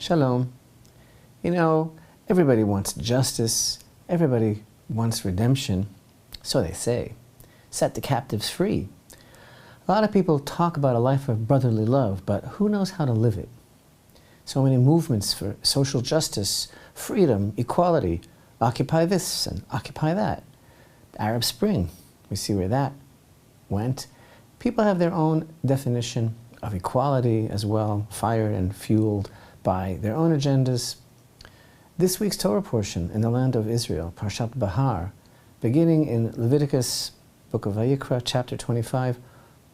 Shalom. You know, everybody wants justice, everybody wants redemption, so they say. Set the captives free. A lot of people talk about a life of brotherly love, but who knows how to live it? So many movements for social justice, freedom, equality, occupy this and occupy that. Arab Spring, we see where that went. People have their own definition of equality as well, fired and fueled by their own agendas. This week's Torah portion in the land of Israel, Parashat Behar, beginning in Leviticus, book of Vayikra, chapter 25,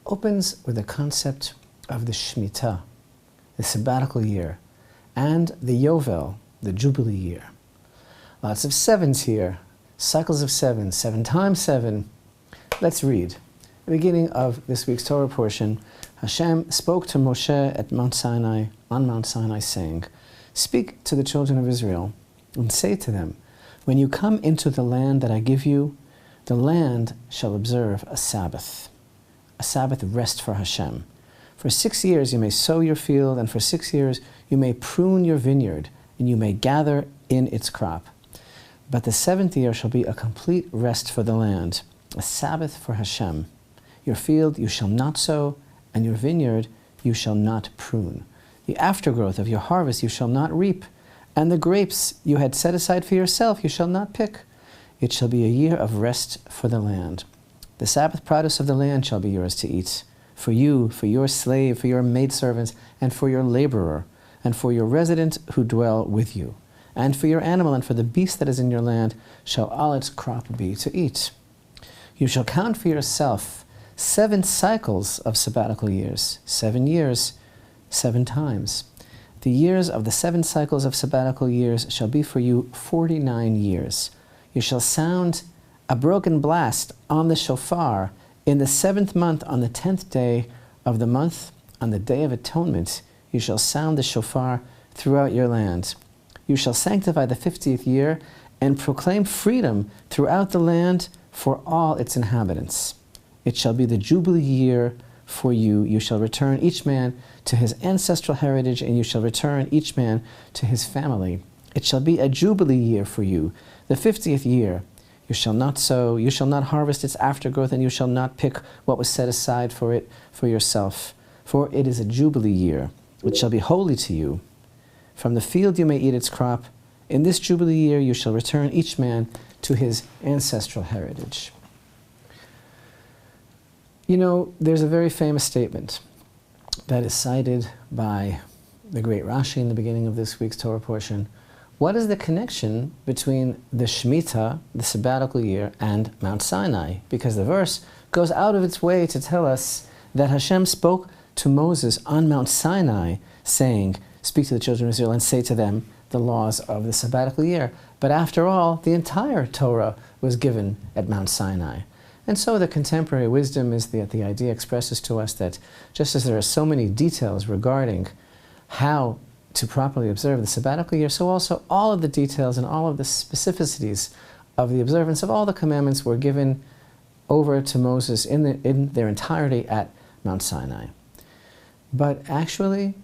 opens with the concept of the Shemittah, the sabbatical year, and the Yovel, the Jubilee year. Lots of sevens here, cycles of seven, 7 times 7. Let's read. The beginning of this week's Torah portion, Hashem spoke to Moshe at Mount Sinai, on Mount Sinai, saying, "Speak to the children of Israel, and say to them, when you come into the land that I give you, the land shall observe a Sabbath rest for Hashem. For 6 years you may sow your field, and for 6 years you may prune your vineyard, and you may gather in its crop. But the 7th year shall be a complete rest for the land, a Sabbath for Hashem. Your field you shall not sow, and your vineyard you shall not prune. The aftergrowth of your harvest you shall not reap, and the grapes you had set aside for yourself you shall not pick. It shall be a year of rest for the land. The Sabbath produce of the land shall be yours to eat, for you, for your slave, for your maidservant, and for your laborer, and for your resident who dwell with you. And for your animal and for the beast that is in your land shall all its crop be to eat. You shall count for yourself 7 cycles of sabbatical years, 7 years, 7 times. The years of the 7 cycles of sabbatical years shall be for you 49 years. You shall sound a broken blast on the shofar in the 7th month on the 10th day of the month, on the day of atonement. You shall sound the shofar throughout your land. You shall sanctify the 50th year and proclaim freedom throughout the land for all its inhabitants. It shall be the Jubilee year for you. You shall return each man to his ancestral heritage, and you shall return each man to his family. It shall be a Jubilee year for you, the 50th year. You shall not sow, you shall not harvest its aftergrowth, and you shall not pick what was set aside for it for yourself. For it is a Jubilee year, which shall be holy to you. From the field you may eat its crop. In this Jubilee year you shall return each man to his ancestral heritage." You know, there's a very famous statement that is cited by the great Rashi in the beginning of this week's Torah portion. What is the connection between the Shemittah, the sabbatical year, and Mount Sinai? Because the verse goes out of its way to tell us that Hashem spoke to Moses on Mount Sinai, saying, "Speak to the children of Israel and say to them the laws of the sabbatical year." But after all, the entire Torah was given at Mount Sinai. And so the contemporary wisdom is that the idea expresses to us that just as there are so many details regarding how to properly observe the sabbatical year, so also all of the details and all of the specificities of the observance of all the commandments were given over to Moses in their entirety at Mount Sinai. But actually,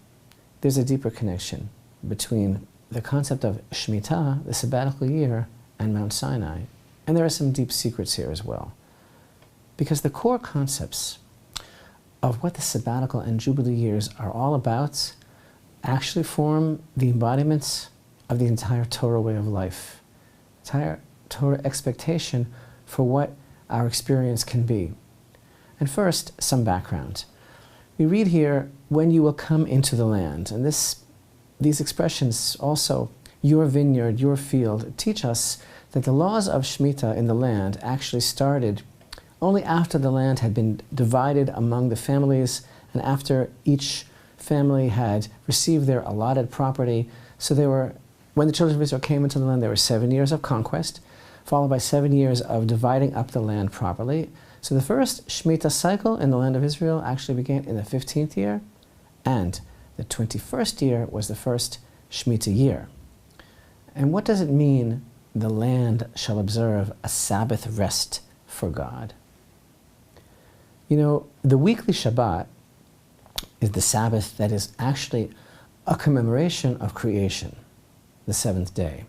there's a deeper connection between the concept of Shmittah, the sabbatical year, and Mount Sinai. And there are some deep secrets here as well. Because the core concepts of what the sabbatical and Jubilee years are all about actually form the embodiments of the entire Torah way of life, entire Torah expectation for what our experience can be. And first, some background. We read here, "when you will come into the land." And these expressions also, your vineyard, your field, teach us that the laws of Shmita in the land actually started only after the land had been divided among the families and after each family had received their allotted property. So when the children of Israel came into the land, there were 7 years of conquest, followed by 7 years of dividing up the land properly. So the first Shmita cycle in the land of Israel actually began in the 15th year, and the 21st year was the first Shmita year. And what does it mean, the land shall observe a Sabbath rest for God? You know, the weekly Shabbat is the Sabbath that is actually a commemoration of creation, the seventh day.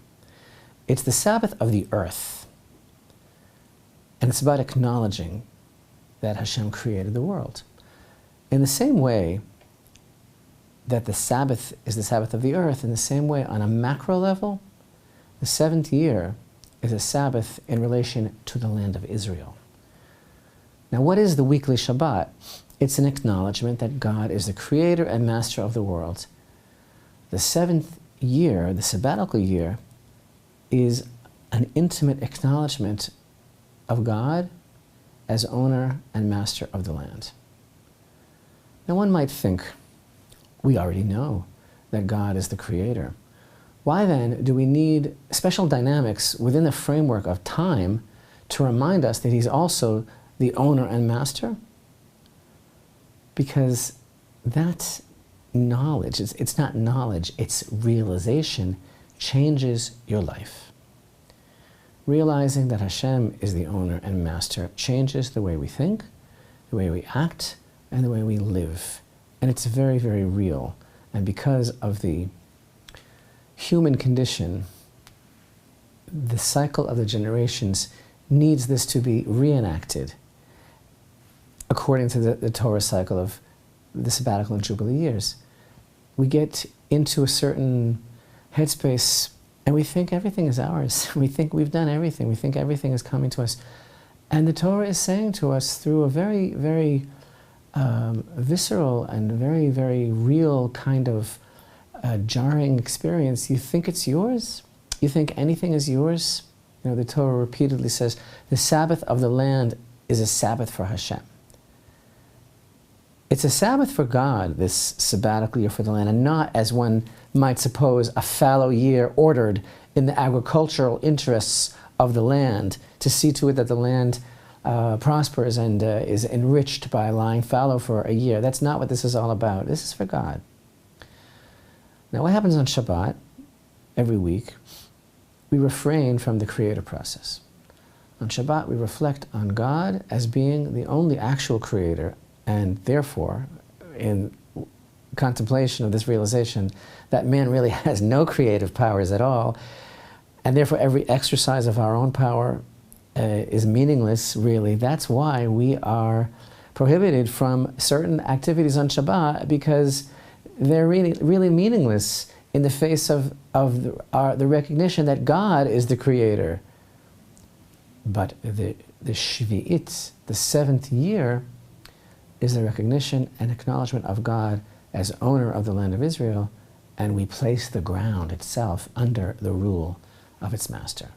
It's the Sabbath of the earth. And it's about acknowledging that Hashem created the world. In the same way that the Sabbath is the Sabbath of the earth, in the same way on a macro level, the seventh year is a Sabbath in relation to the land of Israel. Now, what is the weekly Shabbat? It's an acknowledgement that God is the creator and master of the world. The seventh year, the sabbatical year, is an intimate acknowledgement of God as owner and master of the land. Now, one might think, we already know that God is the creator. Why then do we need special dynamics within the framework of time to remind us that He's also the owner and master? Because that knowledge, it's not knowledge, it's realization, changes your life. Realizing that Hashem is the owner and master changes the way we think, the way we act, and the way we live. And it's very, very real. And because of the human condition, the cycle of the generations needs this to be reenacted according to the Torah cycle of the Sabbatical and Jubilee years. We get into a certain headspace and we think everything is ours. We think we've done everything. We think everything is coming to us. And the Torah is saying to us through a very, very visceral and very, very real kind of jarring experience. You think it's yours? You think anything is yours? You know, the Torah repeatedly says, the Sabbath of the land is a Sabbath for Hashem. It's a Sabbath for God, this sabbatical year for the land, and not, as one might suppose, a fallow year ordered in the agricultural interests of the land to see to it that the land prospers and is enriched by lying fallow for a year. That's not what this is all about. This is for God. Now, what happens on Shabbat every week? We refrain from the creator process. On Shabbat, we reflect on God as being the only actual creator, and therefore, in contemplation of this realization that man really has no creative powers at all, and therefore every exercise of our own power is meaningless, really. That's why we are prohibited from certain activities on Shabbat, because they're really, really meaningless in the face of the recognition that God is the creator. But the Shvi'it, the seventh year, is the recognition and acknowledgement of God as owner of the land of Israel, and we place the ground itself under the rule of its master.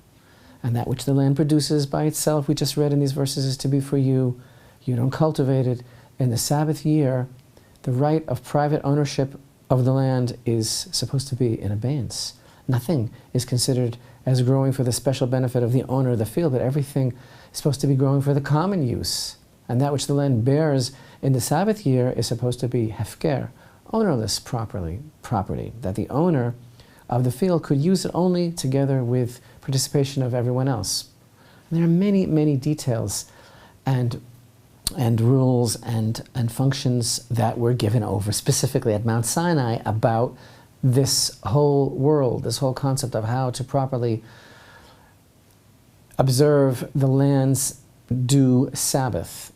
And that which the land produces by itself, we just read in these verses, is to be for you. You don't cultivate it. In the Sabbath year, the right of private ownership of the land is supposed to be in abeyance. Nothing is considered as growing for the special benefit of the owner of the field, but everything is supposed to be growing for the common use. And that which the land bears in the Sabbath year is supposed to be hefker, ownerless property, that the owner of the field could use it only together with participation of everyone else. And there are many, many details and rules and functions that were given over specifically at Mount Sinai about this whole world, this whole concept of how to properly observe the land's due Sabbath.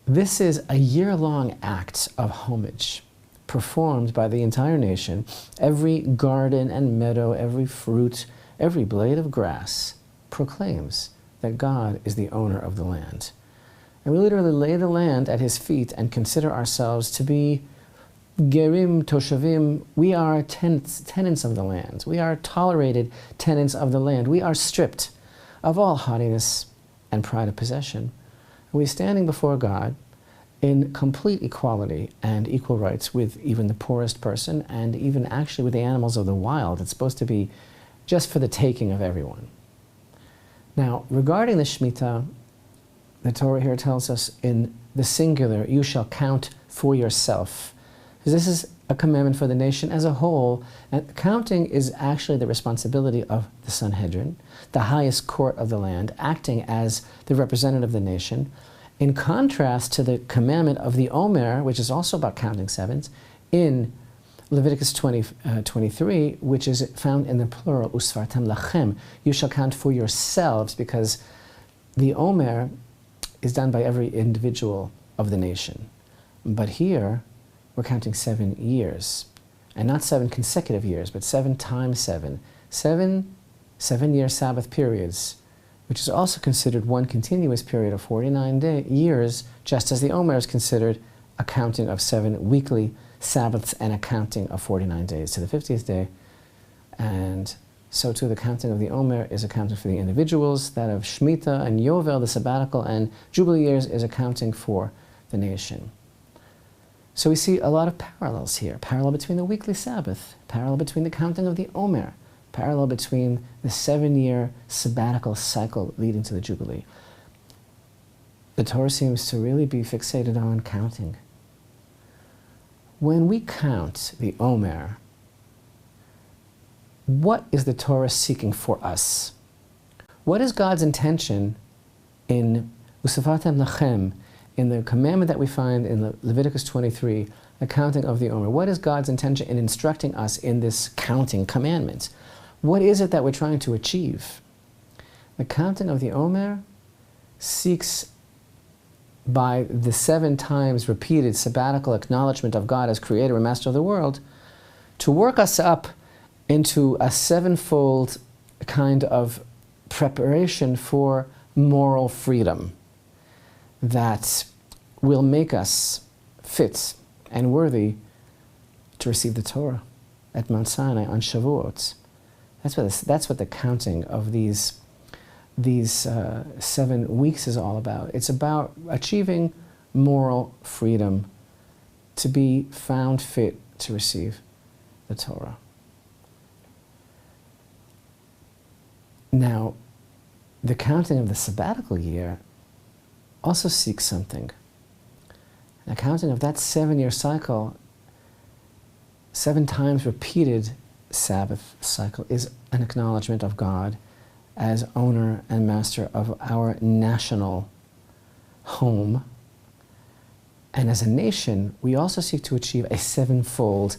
This is a year-long act of homage performed by the entire nation. Every garden and meadow, every fruit, every blade of grass proclaims that God is the owner of the land. And we literally lay the land at His feet and consider ourselves to be gerim toshavim. We are tenants of the land. We are tolerated tenants of the land. We are stripped of all haughtiness and pride of possession. We are standing before God in complete equality and equal rights with even the poorest person, and even actually with the animals of the wild. It's supposed to be just for the taking of everyone. Now, regarding the Shmita, the Torah here tells us in the singular, you shall count for yourself. Because this is a commandment for the nation as a whole, and counting is actually the responsibility of the Sanhedrin, the highest court of the land, acting as the representative of the nation, in contrast to the commandment of the Omer, which is also about counting sevens, in Leviticus 23, which is found in the plural, Usfartem lachem, you shall count for yourselves, because the Omer is done by every individual of the nation. But here, we're counting 7 years, and not 7 consecutive years, but 7 times 7. 7-year Sabbath periods, which is also considered one continuous period of 49 years, just as the Omer is considered a counting of 7 weekly Sabbaths and a counting of 49 days to the 50th day. And so too the counting of the Omer is accounting for the individuals, that of Shmita and Yovel, the Sabbatical, and Jubilee years is accounting for the nation. So we see a lot of parallels here. Parallel between the weekly Sabbath, parallel between the counting of the Omer, parallel between the 7-year sabbatical cycle leading to the Jubilee. The Torah seems to really be fixated on counting. When we count the Omer, what is the Torah seeking for us? What is God's intention in Usafatem Lachem, in the commandment that we find in Leviticus 23, the counting of the Omer? What is God's intention in instructing us in this counting commandment? What is it that we're trying to achieve? The counting of the Omer seeks, by the 7 times repeated sabbatical acknowledgement of God as creator and master of the world, to work us up into a 7-fold kind of preparation for moral freedom that will make us fit and worthy to receive the Torah at Mount Sinai on Shavuot. That's what the counting of these 7 weeks is all about. It's about achieving moral freedom to be found fit to receive the Torah. Now, the counting of the sabbatical year also seeks something. The counting of that 7-year cycle, 7 times repeated Sabbath cycle, is an acknowledgement of God as owner and master of our national home. And as a nation, we also seek to achieve a 7-fold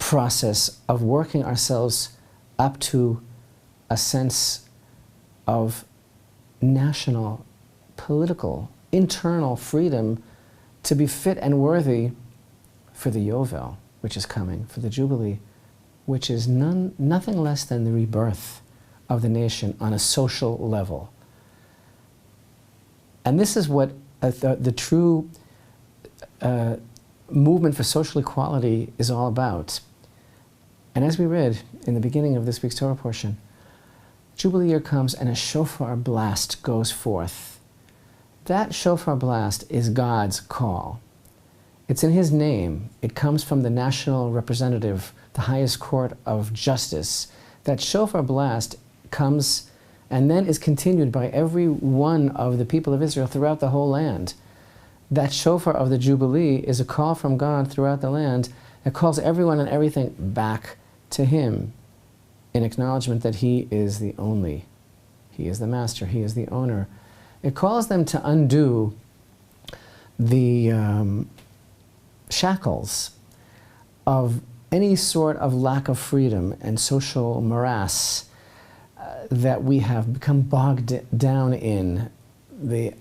process of working ourselves up to a sense of national, political, internal freedom to be fit and worthy for the Yovel, which is coming, for the Jubilee, which is nothing less than the rebirth of the nation on a social level. And this is what the true movement for social equality is all about. And as we read in the beginning of this week's Torah portion, Jubilee year comes and a shofar blast goes forth. That shofar blast is God's call. It's in His name. It comes from the national representative, the highest court of justice. That shofar blast comes and then is continued by every one of the people of Israel throughout the whole land. That shofar of the Jubilee is a call from God throughout the land. It calls everyone and everything back to Him in acknowledgement that He is the only. He is the master. He is the owner. It calls them to undo the shackles of any sort of lack of freedom and social morass that we have become bogged down in,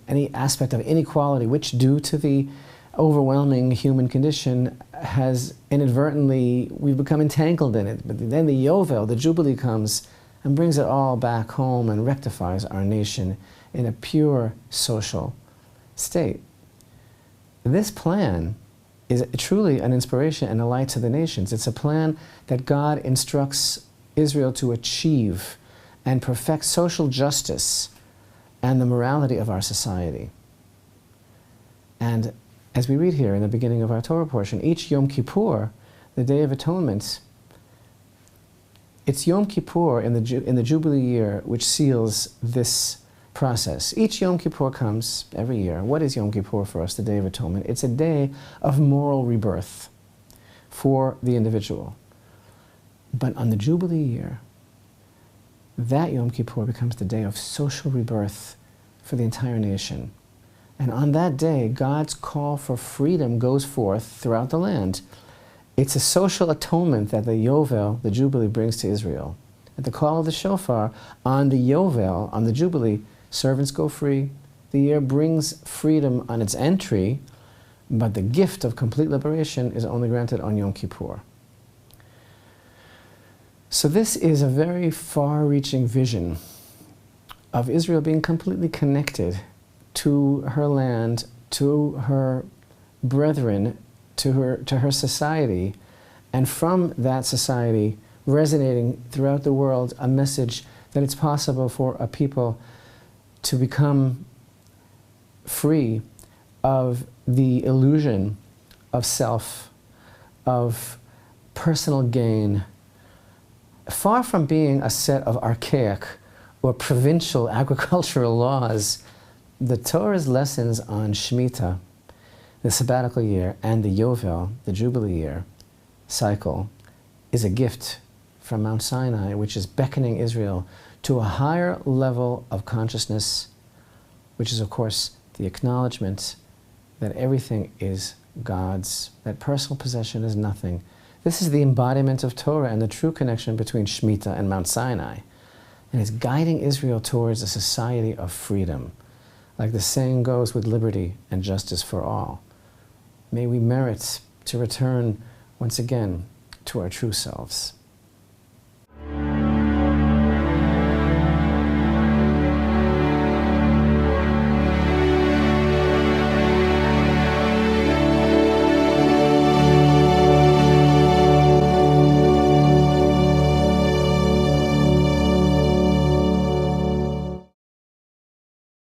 any aspect of inequality which, due to the overwhelming human condition, has inadvertently, we've become entangled in it. But then the Yovel, the Jubilee, comes and brings it all back home and rectifies our nation in a pure social state. This plan is truly an inspiration and a light to the nations. It's a plan that God instructs Israel to achieve and perfect social justice and the morality of our society. And as we read here in the beginning of our Torah portion, each Yom Kippur, the Day of Atonement, it's Yom Kippur in the Jubilee year which seals this process. Each Yom Kippur comes every year. What is Yom Kippur for us, the Day of Atonement? It's a day of moral rebirth for the individual. But on the Jubilee year, that Yom Kippur becomes the day of social rebirth for the entire nation. And on that day, God's call for freedom goes forth throughout the land It's a social atonement that the Yovel, the Jubilee, brings to Israel. At the call of the shofar, on the Yovel, on the Jubilee, servants go free. The year brings freedom on its entry, but the gift of complete liberation is only granted on Yom Kippur. So this is a very far-reaching vision of Israel being completely connected to her land, to her brethren, to her society, and from that society resonating throughout the world a message that it's possible for a people to become free of the illusion of self, of personal gain, far from being a set of archaic or provincial agricultural laws. The Torah's lessons on Shmita, the Sabbatical year, and the Yovel, the Jubilee year cycle, is a gift from Mount Sinai, which is beckoning Israel to a higher level of consciousness, which is, of course, the acknowledgement that everything is God's, that personal possession is nothing. This is the embodiment of Torah and the true connection between Shmita and Mount Sinai. And it's guiding Israel towards a society of freedom, like the saying goes, with liberty and justice for all. May we merit to return once again to our true selves.